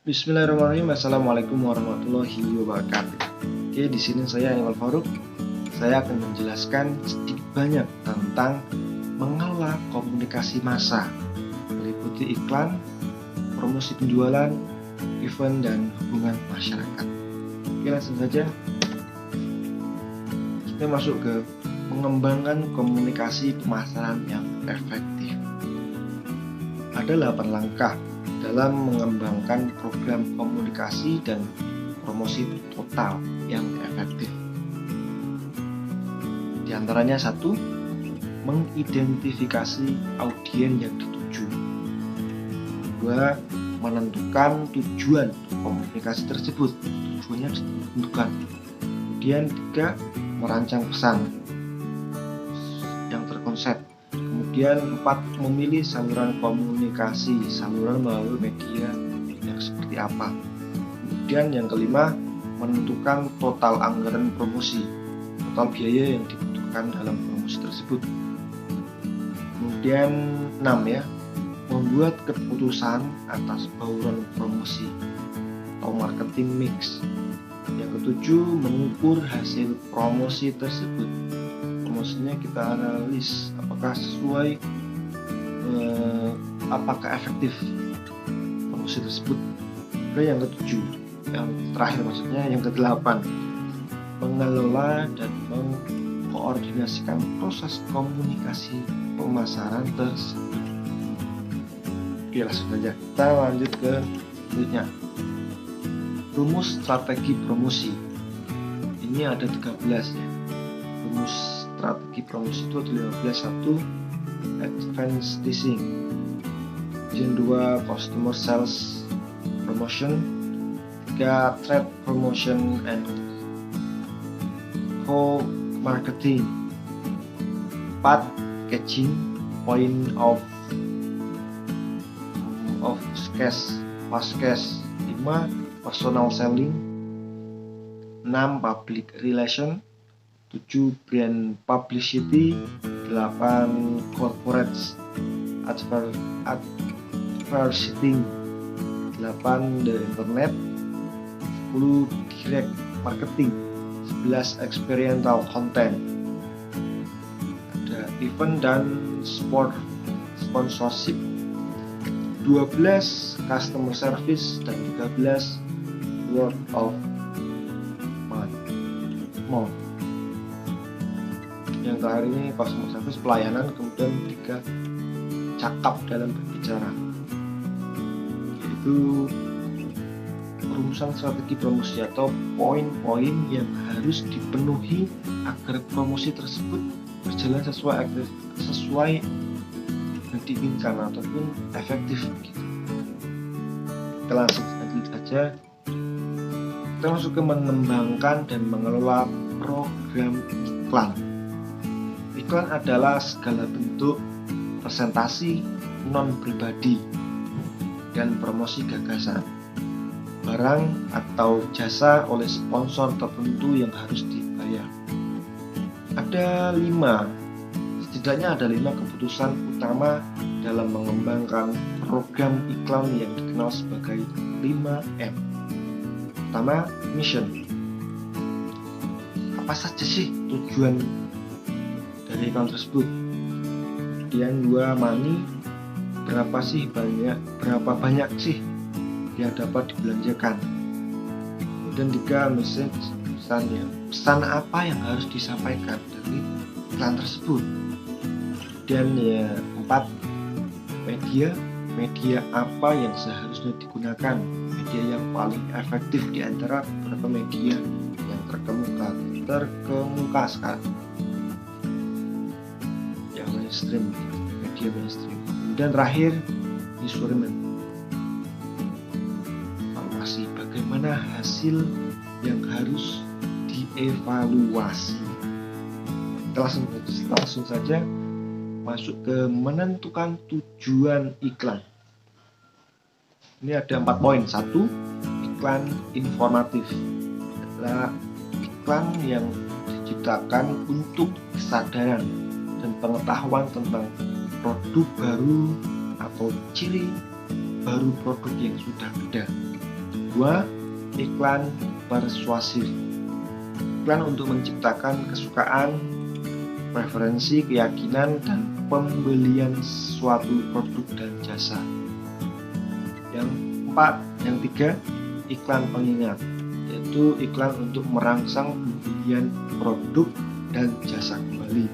Bismillahirrahmanirrahim. Assalamualaikum warahmatullahi wabarakatuh. Oke, di sini saya Iqbal Faruk. Saya akan menjelaskan sedikit banyak tentang mengelola komunikasi massa, meliputi iklan, promosi penjualan, event, dan hubungan masyarakat. Oke, langsung saja. Kita masuk ke mengembangkan komunikasi pemasaran yang efektif. Ada 8 langkah dalam mengembangkan program komunikasi dan promosi total yang efektif. Di antaranya 1, mengidentifikasi audiens yang dituju. 2, menentukan tujuan komunikasi tersebut. Tujuannya ditentukan. Kemudian 3, merancang pesan yang terkonsep. Kemudian 4, memilih saluran komunikasi, saluran melalui media yang seperti apa. Kemudian yang kelima, menentukan total anggaran promosi, total biaya yang dibutuhkan dalam promosi tersebut. Kemudian 6, membuat keputusan atas bauran promosi atau marketing mix. Yang ketujuh, mengukur hasil promosi tersebut. Promosinya kita analis apakah sesuai, apakah efektif promosi tersebut. Dan yang ketujuh, yang terakhir maksudnya yang ke-8, mengelola dan mengkoordinasikan proses komunikasi pemasaran tersebut. Oke, langsung saja kita lanjut ke selanjutnya. Rumus strategi promosi ini ada 13 ya. Rumus strategi promosi itu ada 15. 1, advertising. Yang 2, customer sales promotion. 3, trade promotion and co-marketing. 4, catching point of cash, fast cash. 5, personal selling. 6, public relation. 7, brand publicity. 8, corporate advertising. 8, the internet. 10, direct marketing. 11, experiential content. Ada event dan sponsorship. 12, customer service. Dan 13, word of mouth. Yang terakhir ini customer service, pelayanan. Kemudian 3, cakap dalam berbicara, yaitu rumusan strategi promosi atau poin-poin yang harus dipenuhi agar promosi tersebut berjalan sesuai yang diinginkan ataupun efektif gitu. Kita langsung saja. Kita masuk ke mengembangkan dan mengelola program iklan. Iklan adalah segala bentuk presentasi non-pribadi dan promosi gagasan, barang atau jasa oleh sponsor tertentu yang harus dibayar. Setidaknya ada 5 keputusan utama dalam mengembangkan program iklan yang dikenal sebagai 5M. Pertama, mission. Apa saja sih tujuan dari iklan tersebut? Kemudian 2, money. Berapa banyak sih yang dapat dibelanjakan. Kemudian 3, message, pesan apa yang harus disampaikan dari iklan tersebut. Dan 4, media apa yang seharusnya digunakan, media yang paling efektif di antara beberapa media yang terkemuka sekarang, yang mainstream, media mainstream. Dan terakhir, measurement, evaluasi, bagaimana hasil yang harus dievaluasi. Kita langsung saja masuk ke menentukan tujuan iklan. Ini ada 4 poin. 1, iklan informatif. Adalah iklan yang diciptakan untuk kesadaran dan pengetahuan tentang produk baru atau ciri baru produk yang sudah ada. kedua, iklan persuasif. Iklan untuk menciptakan kesukaan, preferensi, keyakinan, dan pembelian suatu produk dan jasa. Yang tiga, iklan pengingat, yaitu iklan untuk merangsang pembelian produk dan jasa kembali.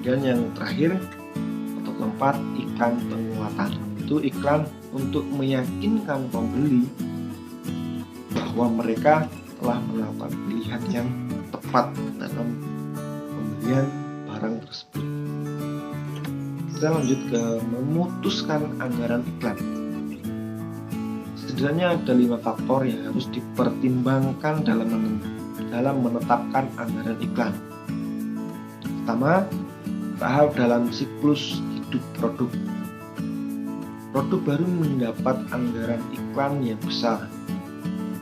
Dan yang terakhir atau keempat, iklan penguatan, itu iklan untuk meyakinkan pembeli bahwa mereka telah melakukan pilihan yang tepat dalam pembelian barang tersebut. Kita lanjut ke memutuskan anggaran iklan. Setidaknya ada 5 faktor yang harus dipertimbangkan dalam menetapkan anggaran iklan. Pertama, tahap dalam siklus hidup produk. Produk baru mendapat anggaran iklan yang besar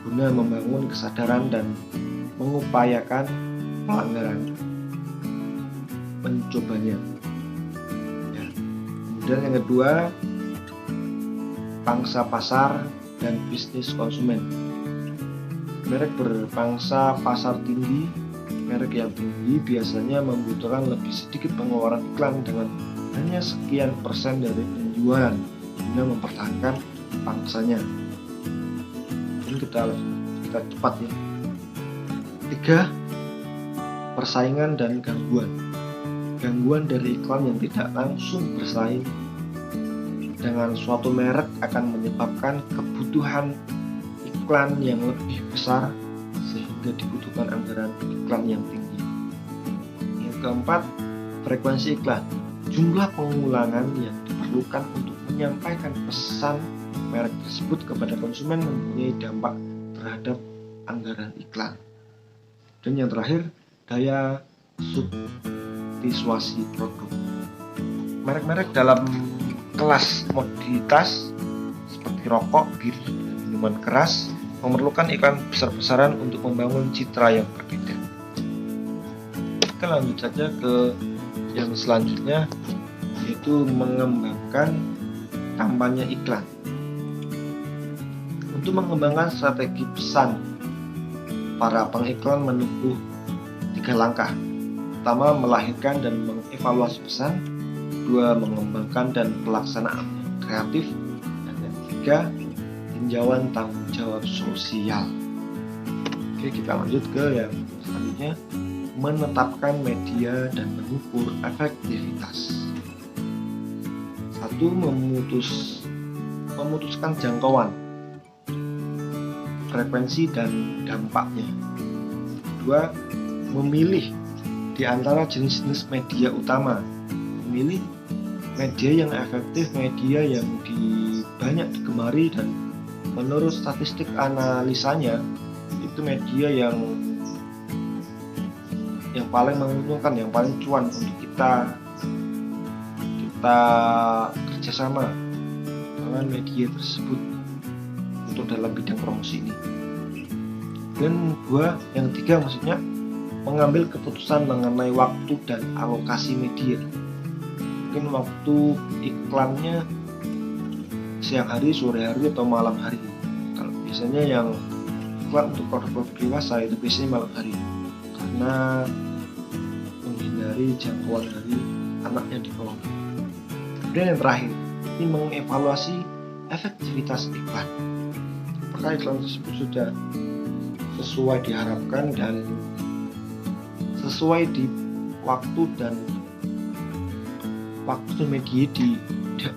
guna membangun kesadaran dan mengupayakan pelanggaran mencobanya. Kemudian yang kedua, pangsa pasar dan bisnis konsumen. Merek berpangsa pasar tinggi, merek yang tinggi biasanya membutuhkan lebih sedikit pengeluaran iklan dengan hanya sekian persen dari penjualan guna mempertahankan pangsanya. Ini kita cepat ya. 3. Persaingan dan gangguan. Gangguan dari iklan yang tidak langsung bersaing dengan suatu merek akan menyebabkan kebutuhan iklan yang lebih besar sehingga dibutuhkan anggaran iklan yang tinggi. Yang keempat, frekuensi iklan. Jumlah pengulangan yang diperlukan untuk menyampaikan pesan merek tersebut kepada konsumen mempunyai dampak terhadap anggaran iklan. Dan yang terakhir, daya substitusi produk. Merek-merek dalam kelas komoditas seperti rokok, bir, dan minuman keras memerlukan iklan besar-besaran untuk membangun citra yang berbeda. Kita lanjut saja ke yang selanjutnya, yaitu mengembangkan kampanye iklan. Untuk mengembangkan strategi pesan, para pengiklan menempuh 3 langkah. Pertama, melahirkan dan mengevaluasi pesan. 2. Mengembangkan dan pelaksanaan yang kreatif. Dan yang 3, tinjauan tanggung jawab sosial. Oke, kita lanjut ke yang selanjutnya, menetapkan media dan mengukur efektivitas. 1. Memutuskan jangkauan, frekuensi, dan dampaknya. 2. Memilih di antara jenis-jenis media utama. Memilih media yang efektif, media yang banyak digemari, dan menurut statistik analisanya itu media yang paling menguntungkan, yang paling cuan untuk kita kerjasama dengan media tersebut untuk dalam bidang promosi ini. Dan yang tiga maksudnya mengambil keputusan mengenai waktu dan alokasi media. Mungkin waktu iklannya siang hari, sore hari, atau malam hari. Kalau biasanya yang iklan untuk produk-produk dewasa itu biasanya malam hari, karena menghindari jangkauan dari anaknya di bawah. Kemudian yang terakhir, ini mengevaluasi efektivitas iklan. Apakah iklan tersebut sudah sesuai diharapkan dan sesuai di waktu dan media di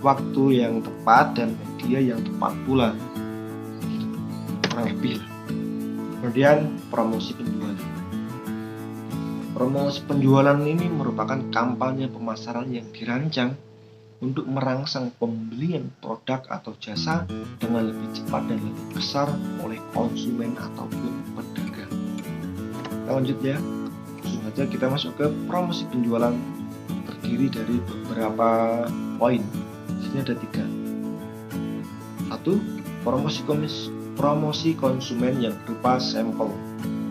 waktu yang tepat dan media yang tepat pula, kurang lebih. Kemudian promosi penjualan. Promosi penjualan ini merupakan kampanye pemasaran yang dirancang untuk merangsang pembelian produk atau jasa dengan lebih cepat dan lebih besar oleh konsumen ataupun pedagang. Kita lanjut ya. Langsung saja kita masuk ke promosi penjualan, terdiri dari beberapa poin. Di sini ada 3. 1. Promosi konsumen yang berupa sampel,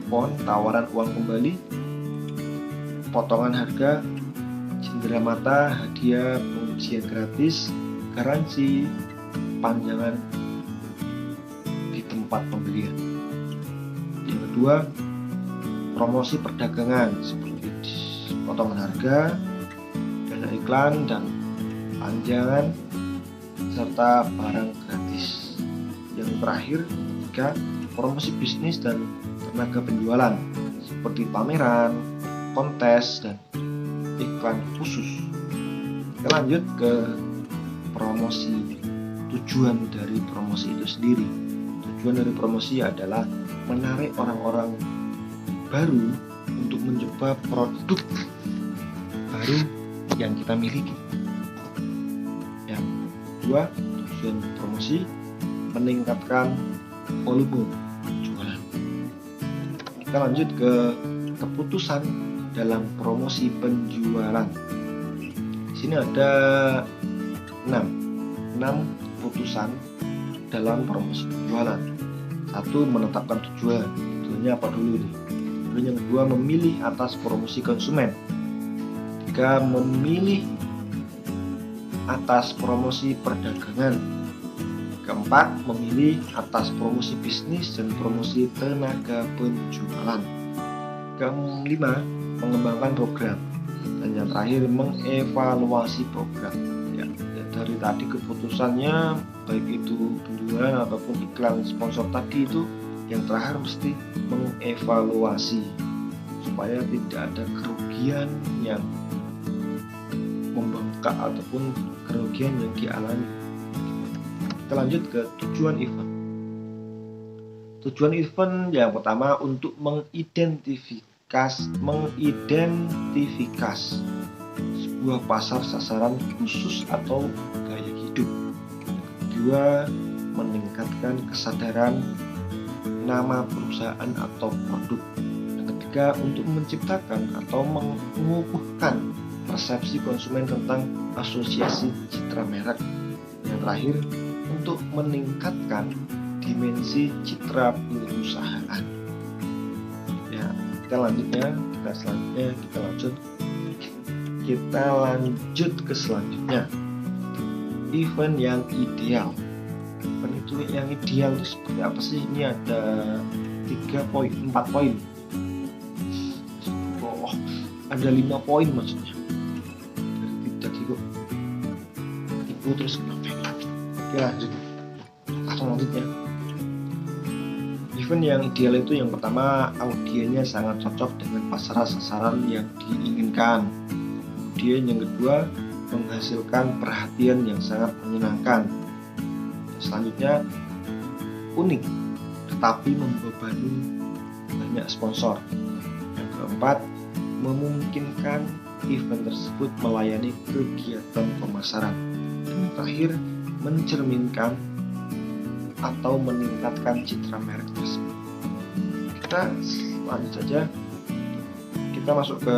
kupon, tawaran uang kembali, potongan harga, cenderamata, hadiah, pengujian gratis, garansi, panjangan tempat pembelian. Yang kedua, promosi perdagangan seperti potongan harga, dana iklan dan panjangan, serta barang gratis. Yang terakhir, ketiga, promosi bisnis dan tenaga penjualan seperti pameran, kontes, dan iklan khusus. Kita lanjut ke promosi. Tujuan dari promosi itu sendiri. Tujuan dari promosi adalah menarik orang-orang baru untuk mencoba produk baru yang kita miliki. Yang kedua, tujuan promosi meningkatkan volume jualan. Kita lanjut ke keputusan dalam promosi penjualan. Di sini ada 6 keputusan dalam promosi penjualan. 1. Menetapkan tujuan. Tujuannya apa dulu nih? Kemudian yang kedua, memilih atas promosi konsumen. 3. Memilih atas promosi perdagangan. Keempat, memilih atas promosi bisnis dan promosi tenaga penjualan. Kelima, mengembangkan program. Dan yang terakhir, mengevaluasi program. Ya, dari tadi keputusannya, baik itu penjualan ataupun iklan sponsor tadi, itu yang terakhir mesti mengevaluasi supaya tidak ada kerugian yang membengkak ataupun kerugian yang dialami. Kita lanjut ke tujuan event. Tujuan event yang pertama untuk mengidentifikasi sebuah pasar sasaran khusus atau gaya hidup. Kedua, meningkatkan kesadaran nama perusahaan atau produk. Yang ketiga, untuk menciptakan atau mengukuhkan persepsi konsumen tentang asosiasi citra merek. Yang terakhir, untuk meningkatkan dimensi citra perusahaan. Ya, kita lanjut ke selanjutnya. Event yang ideal. Event itu yang ideal itu seperti apa sih? Ini ada 4 poin. Oh, ada 5 poin maksudnya. Tidak kok. Ibu terus kenapa? Oke, lanjutnya. Event yang ideal itu yang pertama, audiennya sangat cocok dengan pasar sasaran yang diinginkan. Kemudian yang kedua, menghasilkan perhatian yang sangat menyenangkan. Selanjutnya, unik tetapi membebani banyak sponsor. Yang keempat, memungkinkan event tersebut melayani kegiatan pemasaran. Dan yang terakhir, mencerminkan atau meningkatkan citra merek tersebut. Kita lanjut saja. Kita masuk ke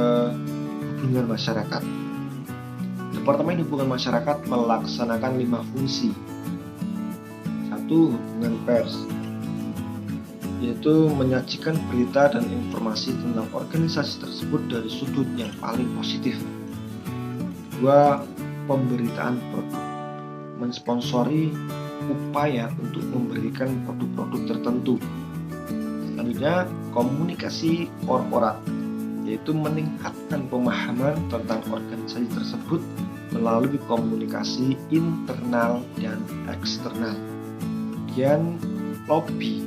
hubungan masyarakat. Departemen Hubungan Masyarakat melaksanakan 5 fungsi. 1. Hubungan pers, yaitu menyajikan berita dan informasi tentang organisasi tersebut dari sudut yang paling positif. 2. Pemberitaan produk, mensponsori upaya untuk memberikan produk-produk tertentu. Selanjutnya, komunikasi korporat, yaitu meningkatkan pemahaman tentang organisasi tersebut melalui komunikasi internal dan eksternal. Kemudian, lobby,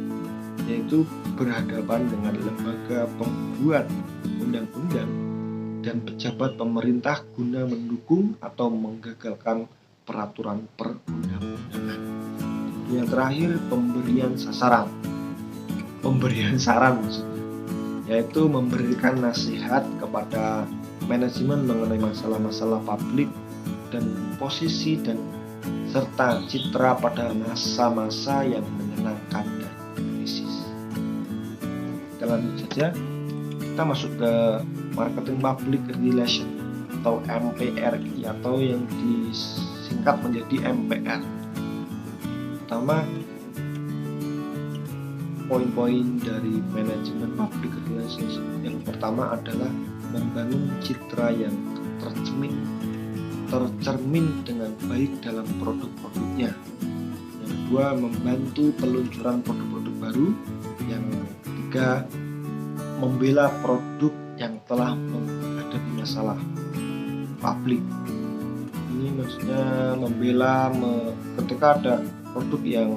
yaitu berhadapan dengan lembaga pembuat undang-undang dan pejabat pemerintah guna mendukung atau menggagalkan peraturan perundang-undangan. Yang terakhir, pemberian saran maksudnya, yaitu memberikan nasihat kepada manajemen mengenai masalah-masalah publik dan posisi dan serta citra pada masa-masa yang menyenangkan dan krisis. Kita lanjut saja. Kita masuk ke Marketing Public Relation atau MPRI atau yang disingkat menjadi MPR. Pertama, poin-poin dari manajemen public relations. Yang pertama adalah membangun citra yang tercermin dengan baik dalam produk-produknya. Yang kedua, membantu peluncuran produk-produk baru. Yang ketiga, membela produk yang telah menghadapi masalah publik. Ini maksudnya membela ketika ada produk yang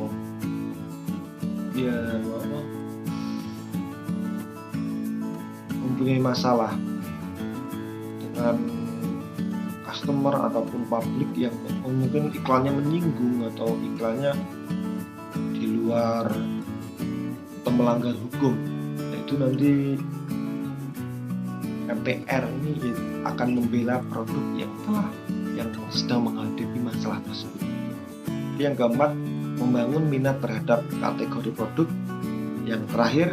mempunyai masalah dengan customer ataupun publik yang mungkin iklannya menyinggung atau iklannya di luar atau melanggar hukum. Nah, itu nanti MPR ini akan membela produk yang sedang menghadapi masalah tersebut. Yang keempat, membangun minat terhadap kategori produk. Yang terakhir,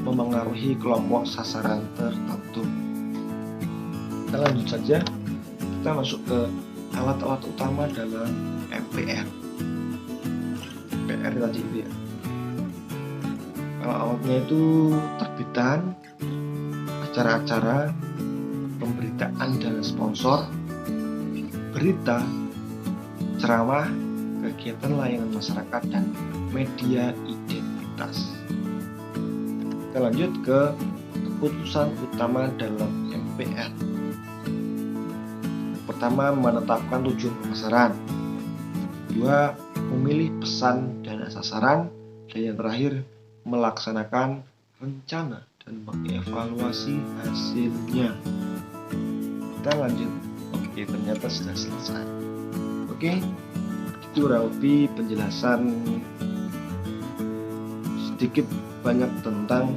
memengaruhi kelompok sasaran tertentu. Kita lanjut saja, kita masuk ke alat-alat utama dalam MPR. MPR tadi itu ya. Alat-alatnya itu terbitan, acara-acara, pemberitaan dan sponsor, berita, ceramah, kegiatan layanan masyarakat, dan media identitas. Kita lanjut ke keputusan utama dalam MPR. Pertama, menetapkan tujuan pemasaran. Kedua, memilih pesan dan sasaran. Dan yang terakhir, melaksanakan rencana dan mengevaluasi hasilnya. Kita lanjut. Oke, ternyata sudah selesai. Oke, itu kurang lebih penjelasan sedikit banyak tentang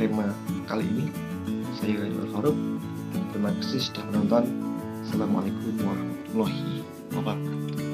tema kali ini. Saya Anwar Faruk. Terima kasih sudah menonton. Assalamualaikum warahmatullahi wabarakatuh.